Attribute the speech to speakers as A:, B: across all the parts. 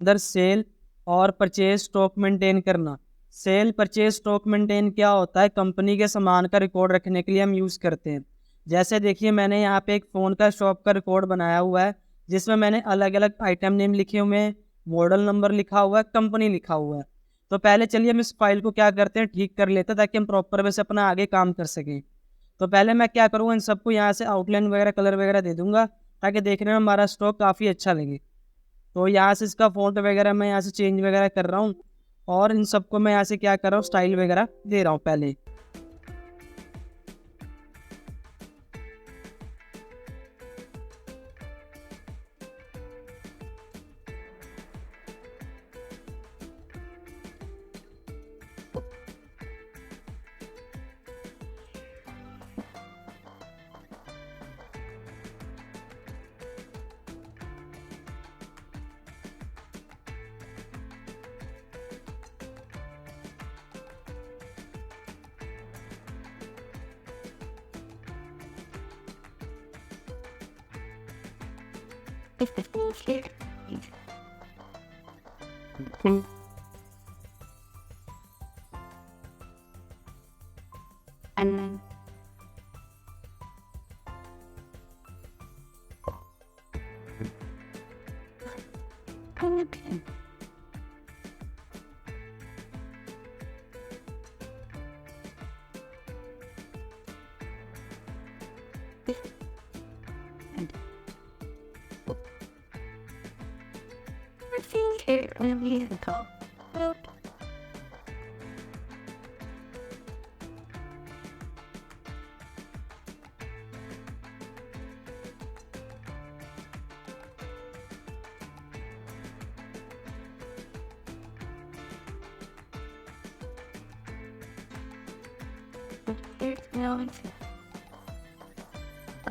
A: अंदर सेल और purchase stock maintain करना। सेल परचेज स्टॉक मेंटेन क्या होता है? कंपनी के सामान का रिकॉर्ड रखने के लिए हम यूज़ करते हैं। जैसे देखिए मैंने यहाँ पे एक फ़ोन का शॉप का रिकॉर्ड बनाया हुआ है, जिसमें मैंने अलग अलग आइटम नेम लिखे हुए हैं, मॉडल नंबर लिखा हुआ है, कंपनी लिखा हुआ है। तो पहले चलिए हम इस फाइल को क्या करते हैं, ठीक कर लेते हैं, ताकि हम प्रॉपर वे से अपना आगे काम कर सकें। तो पहले मैं क्या करूँगा, इन सबको यहाँ से आउटलाइन वगैरह कलर वगैरह दे दूँगा, ताकि देखने में हमारा स्टॉक काफ़ी अच्छा लगे। तो यहाँ से इसका फ़ॉन्ट वगैरह मैं यहाँ से चेंज वगैरह कर रहा हूँ, और इन सबको मैं यहाँ से क्या कर रहा हूँ, स्टाइल वगैरह दे रहा हूँ पहले।
B: And then okay. And I think it really is about there's no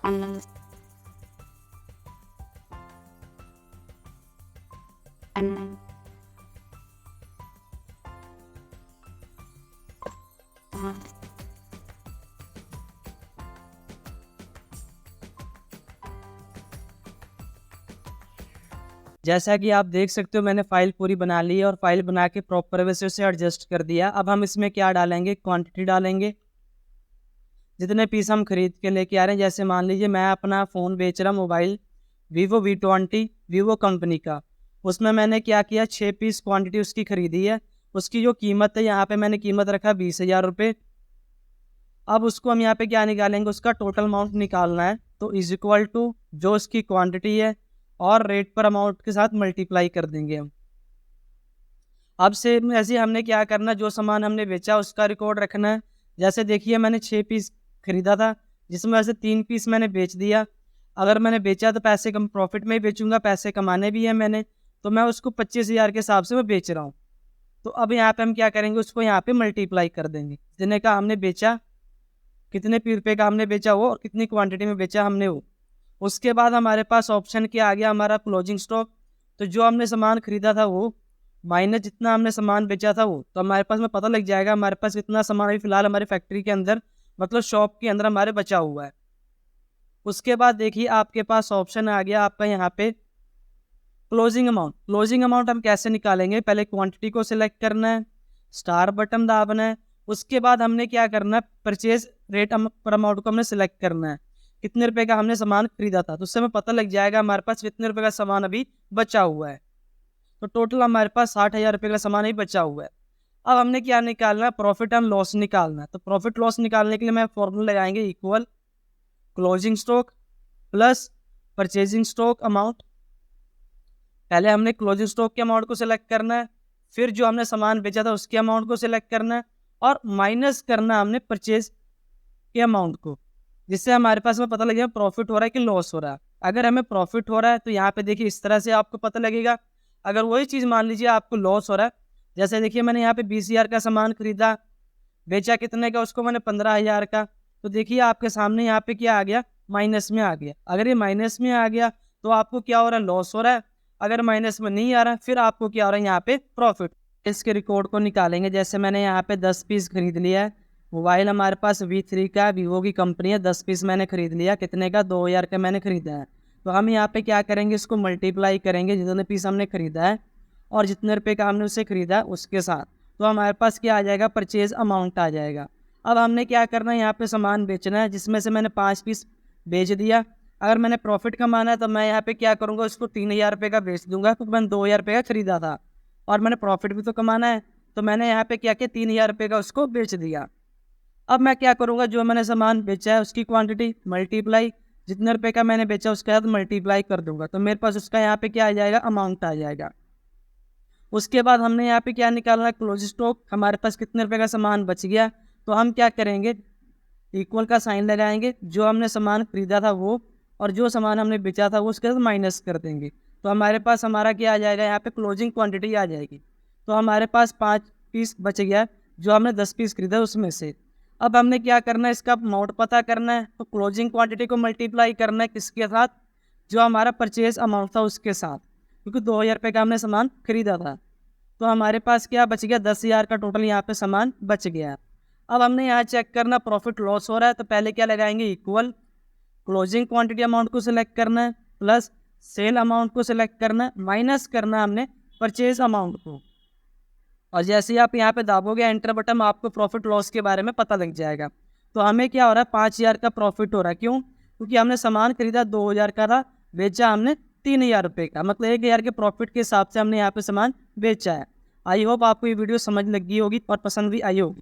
B: on those and then
A: जैसा कि आप देख सकते हो मैंने फ़ाइल पूरी बना ली है, और फाइल बना के प्रॉपर वे से उसे एडजस्ट कर दिया। अब हम इसमें क्या डालेंगे, क्वांटिटी डालेंगे। जितने पीस हम खरीद के लेके आ रहे हैं, जैसे मान लीजिए मैं अपना फ़ोन बेच रहा, mobile Vivo V20 Vivo company का। उसमें मैंने क्या किया, 6 पीस क्वांटिटी उसकी खरीदी है। उसकी जो कीमत है, यहाँ पे मैंने कीमत रखा 20,000 रुपये। अब उसको हम यहाँ पे क्या निकालेंगे, उसका टोटल अमाउंट निकालना है। तो इज इक्वल टू जो उसकी क्वांटिटी है और रेट पर अमाउंट के साथ मल्टीप्लाई कर देंगे हम। अब से ऐसे हमने क्या करना, जो सामान हमने बेचा उसका रिकॉर्ड रखना है। जैसे देखिए मैंने 6 पीस खरीदा था, जिसमें से 3 पीस मैंने बेच दिया। अगर मैंने बेचा तो पैसे कम प्रॉफिट में ही बेचूंगा, पैसे कमाने भी हैं मैंने, तो मैं उसको 25,000 के हिसाब से मैं बेच रहा हूँ। तो अब यहाँ पे हम क्या करेंगे, उसको यहाँ पे मल्टीप्लाई कर देंगे। जितने का हमने बेचा, कितने रुपये का हमने बेचा वो, और कितनी क्वांटिटी में बेचा हमने वो। उसके बाद हमारे पास ऑप्शन क्या आ गया, हमारा क्लोजिंग स्टॉक। तो जो हमने सामान खरीदा था वो माइनस जितना हमने सामान बेचा था वो, तो हमारे पास में पता लग जाएगा हमारे पास कितना सामान अभी फिलहाल हमारी फैक्ट्री के अंदर, मतलब शॉप के अंदर हमारे बचा हुआ है। उसके बाद देखिए आपके पास ऑप्शन आ गया आपका यहाँ पे क्लोजिंग अमाउंट। क्लोजिंग अमाउंट हम कैसे निकालेंगे, पहले क्वांटिटी को सिलेक्ट करना है, स्टार बटन दाबना है। उसके बाद हमने क्या करना है, परचेज रेट पर अमाउंट को हमने सिलेक्ट करना है, कितने रुपए का हमने सामान खरीदा था। तो उससे हमें पता लग जाएगा हमारे पास कितने रुपए का सामान अभी बचा हुआ है। तो टोटल हमारे पास 60,000 रुपये का सामान ही बचा हुआ है। अब हमने क्या निकालना है, प्रॉफिट एंड लॉस निकालना है। तो प्रॉफिट लॉस निकालने के लिए मैं फॉर्मूला लगाएंगे, equal closing stock plus purchasing stock amount. पहले हमने क्लोजिंग स्टॉक के अमाउंट को सिलेक्ट करना है, फिर जो हमने सामान बेचा था उसके अमाउंट को सिलेक्ट करना है, और माइनस करना हमने परचेज के अमाउंट को, जिससे हमारे पास में पता लगेगा प्रॉफिट हो रहा है कि लॉस हो रहा है। अगर हमें प्रॉफिट हो रहा है तो यहाँ पे देखिए इस तरह से आपको पता लगेगा। अगर वही चीज़ मान लीजिए आपको लॉस हो रहा है, जैसे देखिए मैंने यहाँ पे 20,000 का सामान खरीदा, बेचा कितने का, उसको मैंने 15,000 का। तो देखिए आपके सामने यहाँ पे क्या आ गया, माइनस में आ गया। अगर ये माइनस में आ गया तो आपको क्या हो रहा है, लॉस हो रहा है। अगर माइनस में नहीं आ रहा फिर आपको क्या हो रहा है, यहाँ पे प्रॉफिट। इसके रिकॉर्ड को निकालेंगे। जैसे मैंने यहाँ पे 10 पीस खरीद लिया है, मोबाइल हमारे पास V3 का, वीवो की कंपनी है। 10 पीस मैंने खरीद लिया, कितने का, 2,000 का मैंने खरीदा है। तो हम यहाँ पे क्या करेंगे, इसको मल्टीप्लाई करेंगे जितने पीस हमने खरीदा है, और जितने रुपए का हमने उसे खरीदा उसके साथ। तो हमारे पास क्या आ जाएगा, परचेज अमाउंट आ जाएगा। अब हमने क्या करना है, यहाँ पे सामान बेचना है, जिसमें से मैंने 5 पीस बेच दिया। अगर मैंने प्रॉफिट कमाना है तो मैं यहाँ पे क्या करूँगा, उसको 3000 रुपये का बेच दूंगा, क्योंकि मैंने 2000 रुपये का खरीदा था और मैंने प्रॉफिट भी तो कमाना है। तो मैंने यहाँ पे क्या किया, 3000 रुपये का उसको बेच दिया। अब मैं क्या करूँगा, जो मैंने सामान बेचा है उसकी क्वांटिटी मल्टीप्लाई, जितने रुपए का मैंने बेचा उसके साथ मल्टीप्लाई कर दूंगा, तो मेरे पास उसका यहाँ पे क्या आ जाएगा, अमाउंट आ जाएगा। उसके बाद हमने यहाँ पे क्या निकालना है, क्लोज स्टॉक। हमारे पास कितने रुपए का सामान बच गया, तो हम क्या करेंगे, इक्वल का साइन लगाएंगे, जो हमने सामान खरीदा था वो और जो सामान हमने बेचा था वो उसके साथ माइनस कर देंगे। तो हमारे पास हमारा क्या आ जाएगा, यहाँ पे क्लोजिंग क्वांटिटी आ जाएगी। तो हमारे पास 5 पीस बच गया, जो हमने 10 पीस खरीदा उसमें से। अब हमने क्या करना है, इसका अमाउंट पता करना है। तो क्लोजिंग क्वांटिटी को मल्टीप्लाई करना है किसके साथ, जो हमारा परचेज अमाउंट था उसके साथ, क्योंकि 2000 रुपये का हमने सामान खरीदा था। तो हमारे पास क्या बच गया, 10,000 का टोटल यहाँ पे सामान बच गया। अब हमने यहाँ चेक करना प्रॉफिट लॉस हो रहा है, तो पहले क्या लगाएंगे, इक्वल, क्लोजिंग क्वांटिटी अमाउंट को सिलेक्ट करना है, प्लस सेल अमाउंट को सिलेक्ट करना है, माइनस करना है हमने परचेज अमाउंट को। और जैसे ही आप यहाँ पे दाबोगे एंटर बटन, आपको प्रॉफिट लॉस के बारे में पता लग जाएगा। तो हमें क्या हो रहा है, 5000 का प्रॉफिट हो रहा है। क्यों, क्योंकि हमने सामान खरीदा 2000 का था, बेचा हमने 3000 रुपये का, मतलब 1000 के प्रॉफिट के हिसाब से हमने यहाँ पे सामान बेचा है। आई होप आपको ये वीडियो समझ लगी होगी और पसंद भी आई होगी।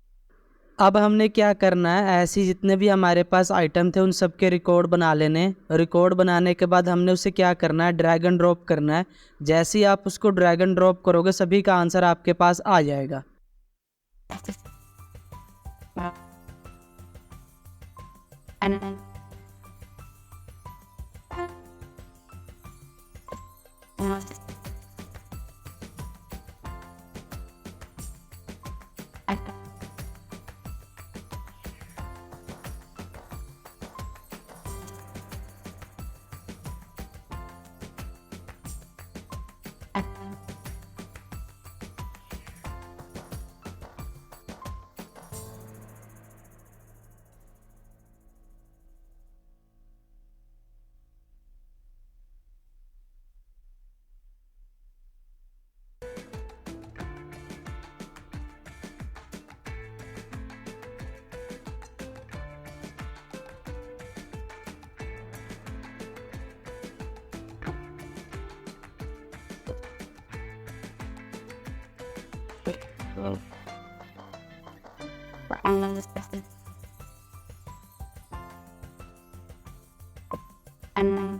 A: अब हमने क्या करना है, ऐसे जितने भी हमारे पास आइटम थे उन सब के रिकॉर्ड बना लेने। रिकॉर्ड बनाने के बाद हमने उसे क्या करना है, ड्रैग एंड ड्रॉप करना है। जैसे ही आप उसको ड्रैग एंड ड्रॉप करोगे सभी का आंसर आपके पास आ जाएगा।
B: And then and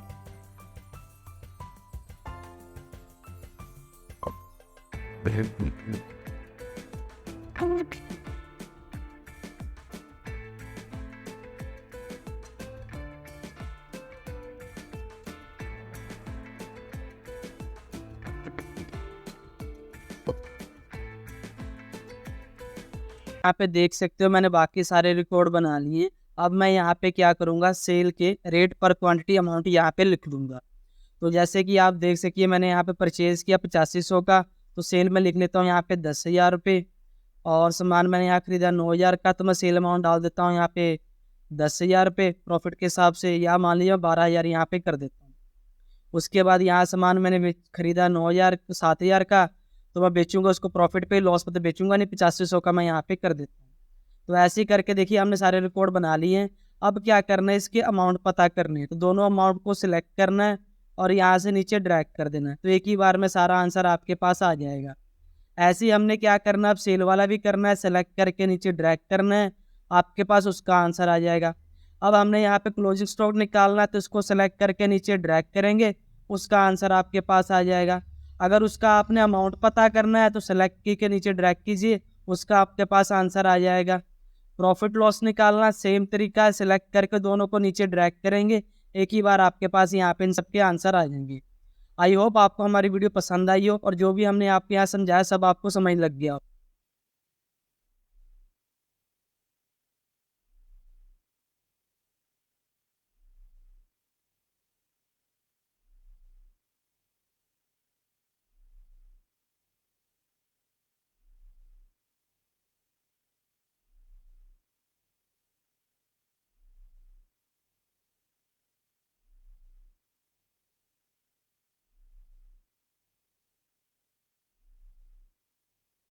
A: यहाँ पे देख सकते हो मैंने बाकी सारे रिकॉर्ड बना लिए। अब मैं यहाँ पे क्या करूँगा, सेल के रेट पर क्वांटिटी अमाउंट यहाँ पे लिख दूँगा। तो जैसे कि आप देख सकिए मैंने यहाँ पे परचेज़ किया 8500 का, तो सेल में लिख लेता हूँ यहाँ पे 10,000 रुपये। और सामान मैंने यहाँ खरीदा 9000 का, तो मैं सेल अमाउंट डाल देता हूँ यहाँ पे 10,000 रुपये प्रॉफिट के हिसाब से, या मान लीजिए 12,000 यहाँ पे कर देता हूँ। उसके बाद यहाँ सामान मैंने खरीदा 9000 7000 का, तो मैं बेचूंगा उसको प्रॉफिट पे, लॉस पे तो बेचूंगा नहीं, 8500 का मैं यहाँ पे कर देता हूँ। तो ऐसे ही करके देखिए हमने सारे रिकॉर्ड बना लिए हैं। अब क्या करना है, इसके अमाउंट पता करने है। तो दोनों अमाउंट को सिलेक्ट करना है और यहाँ से नीचे ड्रैग कर देना है, तो एक ही बार में सारा आंसर आपके पास आ जाएगा। ऐसे ही हमने क्या करना है, अब सेल वाला भी करना है, सेलेक्ट करके नीचे ड्रैग करना है, आपके पास उसका आंसर आ जाएगा। अब हमने यहाँ पे क्लोजिंग स्टॉक निकालना है, तो उसको सेलेक्ट करके नीचे ड्रैग करेंगे, उसका आंसर आपके पास आ जाएगा। अगर उसका आपने अमाउंट पता करना है तो सेलेक्ट के नीचे ड्रैग कीजिए, उसका आपके पास आंसर आ जाएगा। प्रॉफिट लॉस निकालना सेम तरीका है, सेलेक्ट करके दोनों को नीचे ड्रैग करेंगे, एक ही बार आपके पास यहाँ पे इन सबके आंसर आ जाएंगे। आई होप आपको हमारी वीडियो पसंद आई हो और जो भी हमने आपके यहाँ समझाया सब आपको समझ लग गया हो।